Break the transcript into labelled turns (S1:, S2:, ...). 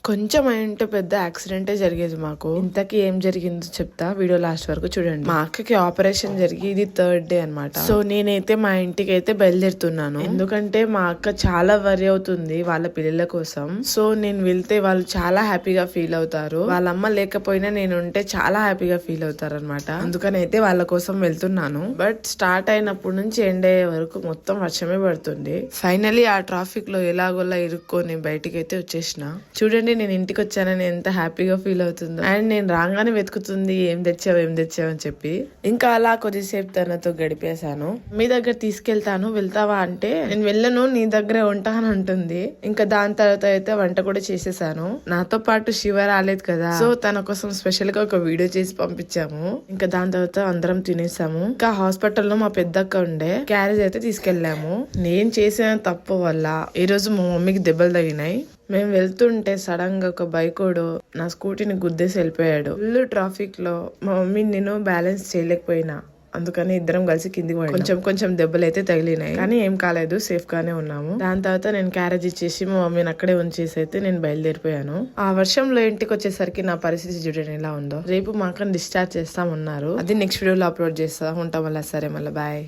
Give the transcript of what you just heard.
S1: కొంచెం అంటే పెద్ద యాక్సిడెంటే జరిగేది మాకు. ఇంతకీ ఏం జరిగిందో చెప్తా, వీడియో లాస్ట్ వరకు చూడండి. మా అక్కకి ఆపరేషన్ జరిగి ఇది 3rd డే అనమాట. సో నేనైతే మా ఇంటికి అయితే బయలుదేరుతున్నాను. ఎందుకంటే మా అక్క చాలా వరి అవుతుంది వాళ్ళ పిల్లల కోసం. సో నేను వెళ్తే వాళ్ళు చాలా హ్యాపీగా ఫీల్ అవుతారు. వాళ్ళ అమ్మ లేకపోయినా నేను ఉంటే చాలా హ్యాపీగా ఫీల్ అవుతారు అనమాట. అందుకని అయితే వాళ్ళ కోసం వెళ్తున్నాను. బట్ స్టార్ట్ అయినప్పటి నుంచి ఎండ్ అయ్యే వరకు మొత్తం వర్షమే పడుతుంది. ఫైనలీ ఆ ట్రాఫిక్ లో ఎలాగోలా ఇరుక్కొని బయటికి అయితే వచ్చేసిన. చూడండి నేను ఇంటికి వచ్చానని ఎంత హ్యాపీగా ఫీల్ అవుతుందో. అండ్ నేను రాగానే వెతుకుతుంది ఏం తెచ్చావు అని చెప్పి. ఇంకా అలా కొద్దిసేపు తనతో గడిపేశాను. మీ దగ్గర తీసుకెళ్తాను వెళ్తావా అంటే నేను వెళ్ళను నీ దగ్గరే ఉంటా అని అంటుంది. ఇంకా దాని తర్వాత అయితే వంట కూడా చేసేసాను. నాతో పాటు శివ రాలేదు కదా, సో తన కోసం స్పెషల్ గా ఒక వీడియో చేసి పంపించాము. ఇంకా దాని తర్వాత అందరం తినేసాము. ఇంకా హాస్పిటల్లో మా పెద్దక్క ఉండే, క్యారేజ్ అయితే తీసుకెళ్లాము. నేను చేసిన తప్పు వల్ల ఈ రోజు మా మమ్మీకి దెబ్బలు తగినాయి. మేము వెళ్తుంటే సడన్ గా ఒక బైకోడు నా స్కూటీని గుద్దేసి వెళ్ళిపోయాడు. ఫుల్ ట్రాఫిక్ లో మా మమ్మీ నేను బ్యాలెన్స్ చేయలేకపోయినా, అందుకని ఇద్దరం కలిసి కిందికి పోయాం. కొంచెం దెబ్బలు అయితే తగిలినాయి కానీ ఏం కాలేదు, సేఫ్ గానే ఉన్నాము. దాని తర్వాత నేను క్యారేజ్ ఇచ్చేసి మా మమ్మీని అక్కడే ఉంచేసి అయితే నేను బయలుదేరిపోయాను. ఆ వర్షంలో ఇంటికి వచ్చేసరికి నా పరిస్థితి చూడండి ఎలా ఉందో. రేపు మా అక్కని డిశ్చార్జ్ చేస్తామన్నారు. అది నెక్స్ట్ వీడియోలో అప్లోడ్ చేస్తా ఉంటాం. మళ్ళీ సరే మళ్ళీ బాయ్.